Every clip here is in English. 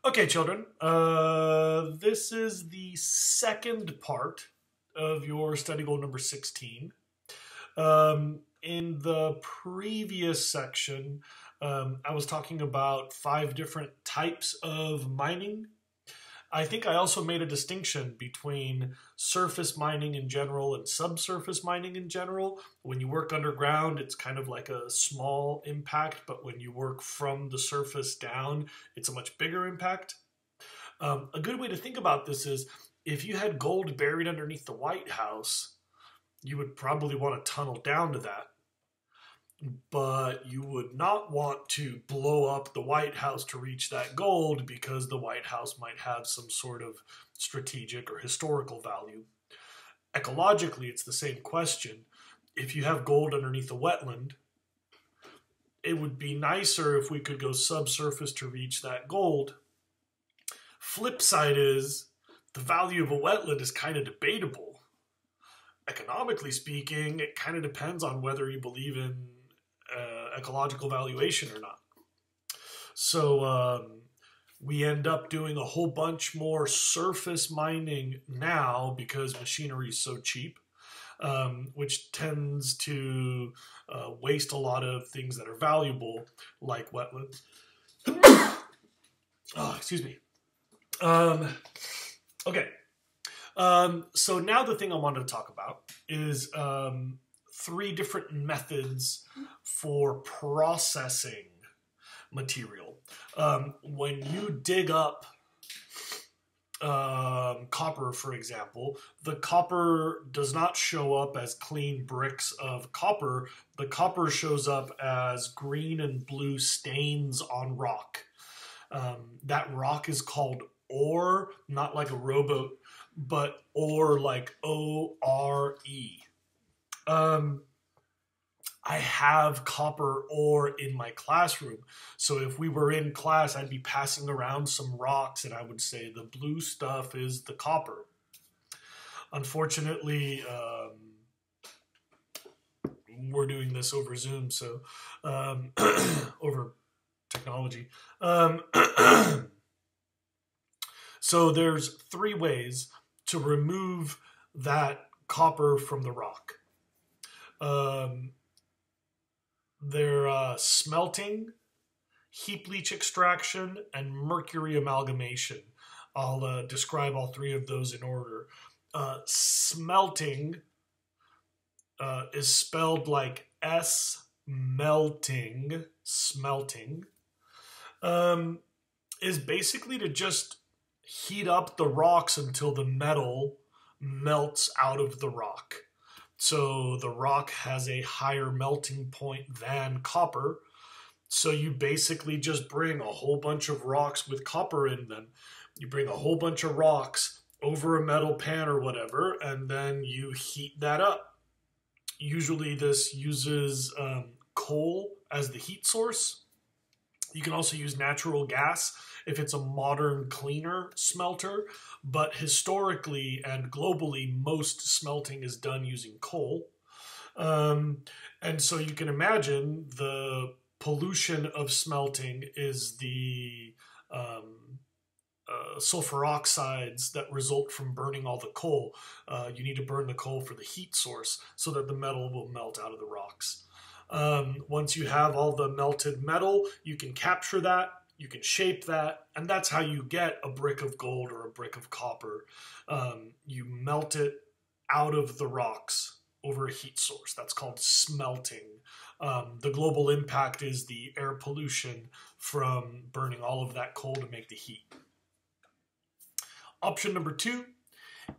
Okay, children. This is the second part of your study goal number 16. In the previous section, I was talking about 5 different types of mining. I think I also made a distinction between surface mining in general and subsurface mining in general. When you work underground, it's kind of like a small impact, but when you work from the surface down, it's a much bigger impact. A good way to think about this is if you had gold buried underneath the White House, you would probably want to tunnel down to that, but you would not want to blow up the White House to reach that gold because the White House might have some sort of strategic or historical value. Ecologically, it's the same question. If you have gold underneath a wetland, it would be nicer if we could go subsurface to reach that gold. Flip side is the value of a wetland is kind of debatable. Economically speaking, it kind of depends on whether you believe in ecological valuation or not. So we end up doing a whole bunch more surface mining now because machinery is so cheap, which tends to waste a lot of things that are valuable, like wetlands. Oh, excuse me. Okay. So now the thing I wanted to talk about is 3 different methods for processing material. When you dig up copper, for example, the copper does not show up as clean bricks of copper. The copper shows up as green and blue stains on rock. That rock is called ore, not like a rowboat, but ore like O-R-E. I have copper ore in my classroom. So if we were in class, I'd be passing around some rocks and I would say the blue stuff is the copper. Unfortunately, we're doing this over Zoom, so over technology. So there's 3 ways to remove that copper from the rock. They're smelting, heap leach extraction, and mercury amalgamation. I'll describe all 3 of those in order. Smelting is spelled like S-melting, smelting, is basically to just heat up the rocks until the metal melts out of the rock. So the rock has a higher melting point than copper. So you basically just bring a whole bunch of rocks with copper in them. You bring a whole bunch of rocks over a metal pan or whatever, and then you heat that up. Usually this uses coal as the heat source. You can also use natural gas if it's a modern, cleaner smelter, but historically and globally, most smelting is done using coal. And so you can imagine the pollution of smelting is the sulfur oxides that result from burning all the coal. You need to burn the coal for the heat source so that the metal will melt out of the rocks. Once you have all the melted metal, you can capture that, you can shape that, and that's how you get a brick of gold or a brick of copper. You melt it out of the rocks over a heat source. That's called smelting. The global impact is the air pollution from burning all of that coal to make the heat. Option number 2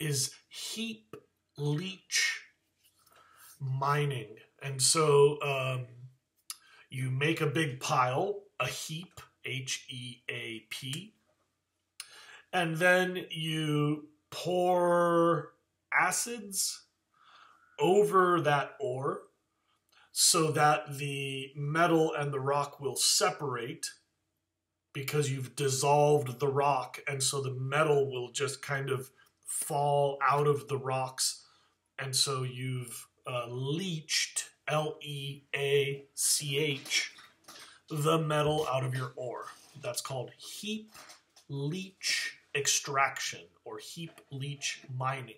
is heap leach mining. And so you make a big pile, a heap, H-E-A-P, and then you pour acids over that ore so that the metal and the rock will separate because you've dissolved the rock, and so the metal will just kind of fall out of the rocks, and so you've leached, L-E-A-C-H, the metal out of your ore. That's called heap leach extraction or heap leach mining.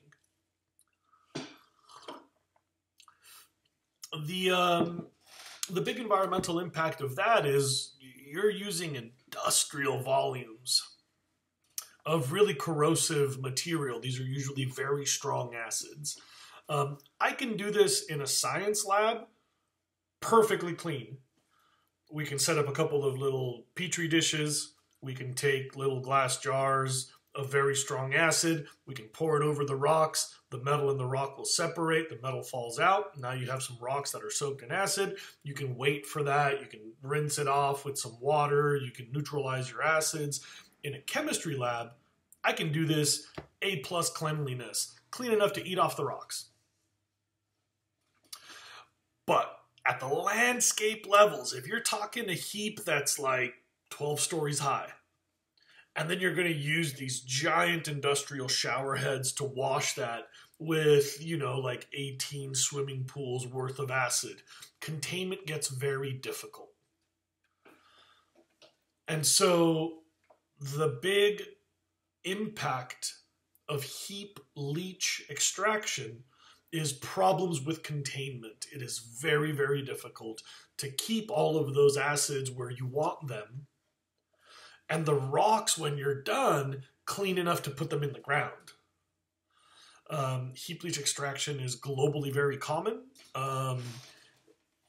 The big environmental impact of that is you're using industrial volumes of really corrosive material. These are usually very strong acids. I can do this in a science lab perfectly clean. We can set up a couple of little petri dishes. We can take little glass jars of very strong acid. We can pour it over the rocks. The metal in the rock will separate. The metal falls out. Now you have some rocks that are soaked in acid. You can wait for that. You can rinse it off with some water. You can neutralize your acids. In a chemistry lab, I can do this A+ cleanliness, clean enough to eat off the rocks. But at the landscape levels, if you're talking a heap that's like 12 stories high, and then you're going to use these giant industrial shower heads to wash that with, like 18 swimming pools worth of acid, containment gets very difficult. And so the big impact of heap leach extraction is problems with containment. It is very, very difficult to keep all of those acids where you want them, and the rocks, when you're done, clean enough to put them in the ground. Heap leach extraction is globally very common.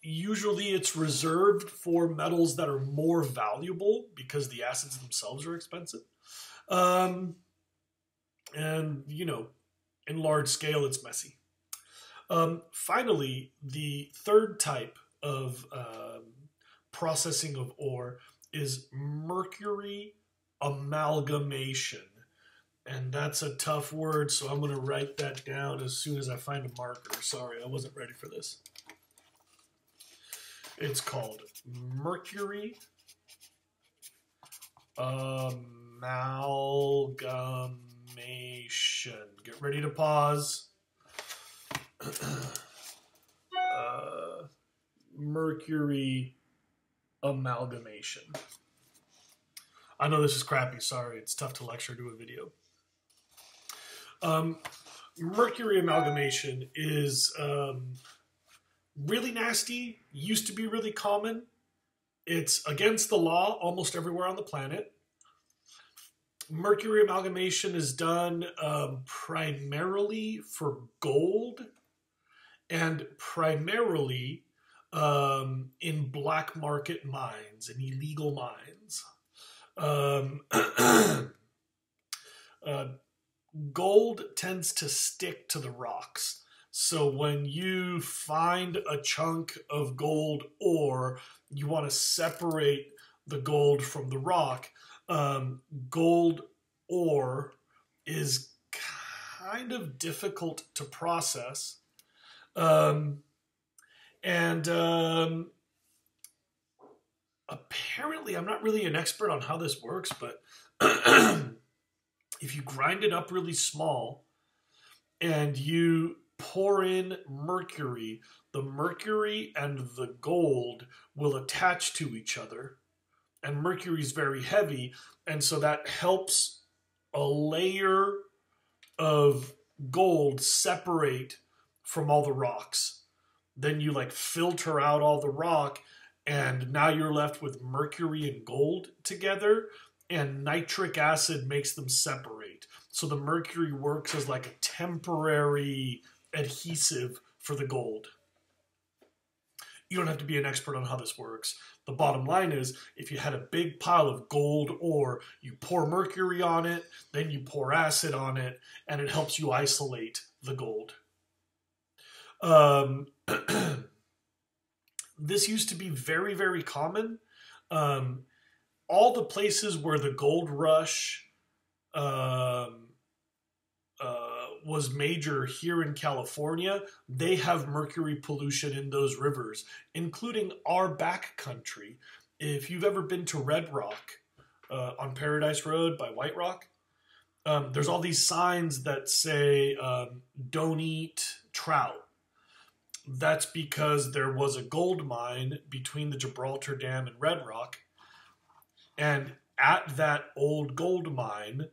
Usually it's reserved for metals that are more valuable because the acids themselves are expensive. And, in large scale, it's messy. Finally, the third type of processing of ore is mercury amalgamation. And that's a tough word, so I'm going to write that down as soon as I find a marker. Sorry, I wasn't ready for this. It's called mercury amalgamation. Get ready to pause. Mercury amalgamation. I know this is crappy. Sorry, it's tough to lecture to a video. Mercury amalgamation is really nasty. Used to be really common. It's against the law almost everywhere on the planet. Mercury amalgamation is done primarily for gold and primarily in black market mines and illegal mines. Gold tends to stick to the rocks. So when you find a chunk of gold ore, you want to separate the gold from the rock. Gold ore is kind of difficult to process. Apparently, I'm not really an expert on how this works, but if you grind it up really small and you pour in mercury, the mercury and the gold will attach to each other. And mercury is very heavy, and so that helps a layer of gold separate from all the rocks. Then you filter out all the rock, and now you're left with mercury and gold together, and nitric acid makes them separate. So the mercury works as like a temporary adhesive for the gold. You don't have to be an expert on how this works. The bottom line is, if you had a big pile of gold ore, you pour mercury on it, then you pour acid on it, and it helps you isolate the gold. This used to be very, very common. All the places where the gold rush was major here in California, they have mercury pollution in those rivers, including our back country. If you've ever been to Red Rock on Paradise Road by White Rock, there's all these signs that say, don't eat trout. That's because there was a gold mine between the Gibraltar Dam and Red Rock. And at that old gold mine,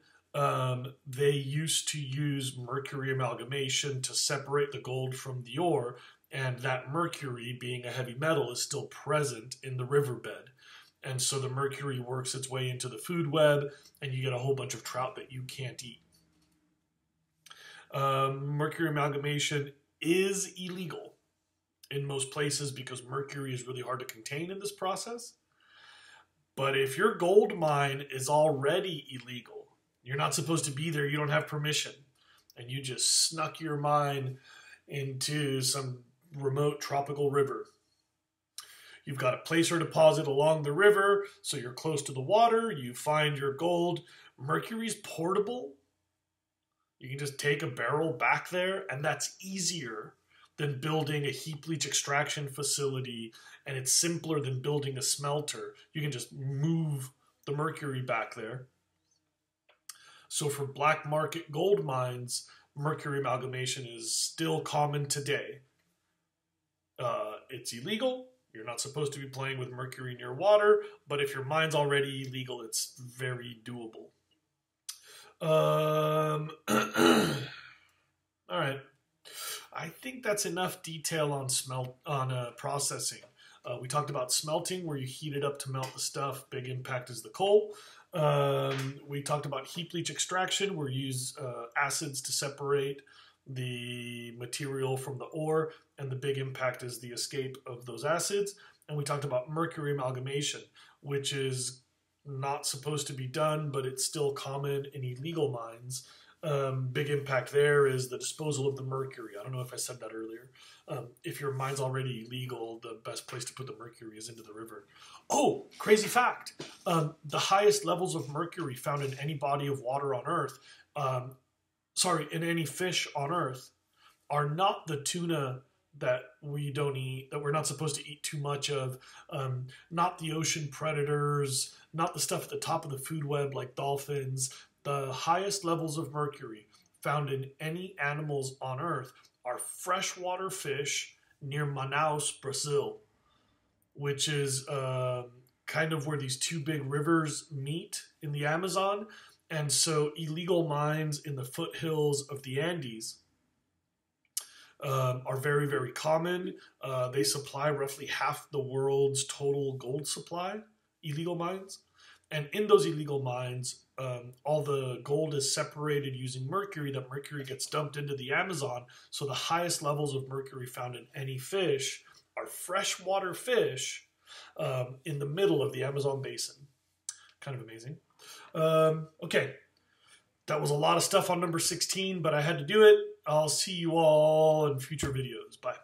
they used to use mercury amalgamation to separate the gold from the ore, and that mercury, being a heavy metal, is still present in the riverbed. And so the mercury works its way into the food web, and you get a whole bunch of trout that you can't eat. Mercury amalgamation is illegal in most places because mercury is really hard to contain in this process. But if your gold mine is already illegal, you're not supposed to be there, you don't have permission, and you just snuck your mine into some remote tropical river. You've got a placer deposit along the river, so you're close to the water, you find your gold. Mercury's portable. You can just take a barrel back there, and that's easier than building a heap leach extraction facility, and it's simpler than building a smelter. You can just move the mercury back there. So for black market gold mines, mercury amalgamation is still common today. It's illegal. You're not supposed to be playing with mercury near water, but if your mine's already illegal, it's very doable. All right. I think that's enough detail on processing. We talked about smelting, where you heat it up to melt the stuff. Big impact is the coal. We talked about heap leach extraction, where you use acids to separate the material from the ore, and the big impact is the escape of those acids. And we talked about mercury amalgamation, which is not supposed to be done, but it's still common in illegal mines. Big impact there is the disposal of the mercury. I don't know if I said that earlier. If your mine's already illegal, the best place to put the mercury is into the river. Oh, crazy fact. The highest levels of mercury found in any body of water on Earth, in any fish on Earth, are not the tuna that we don't eat, that we're not supposed to eat too much of, not the ocean predators, not the stuff at the top of the food web like dolphins. The highest levels of mercury found in any animals on Earth are freshwater fish near Manaus, Brazil, which is kind of where these two big rivers meet in the Amazon. And so illegal mines in the foothills of the Andes are very, very common. They supply roughly half the world's total gold supply, illegal mines. And in those illegal mines, all the gold is separated using mercury. That mercury gets dumped into the Amazon. So the highest levels of mercury found in any fish are freshwater fish in the middle of the Amazon basin. Kind of amazing. Okay, that was a lot of stuff on number 16, but I had to do it. I'll see you all in future videos. Bye.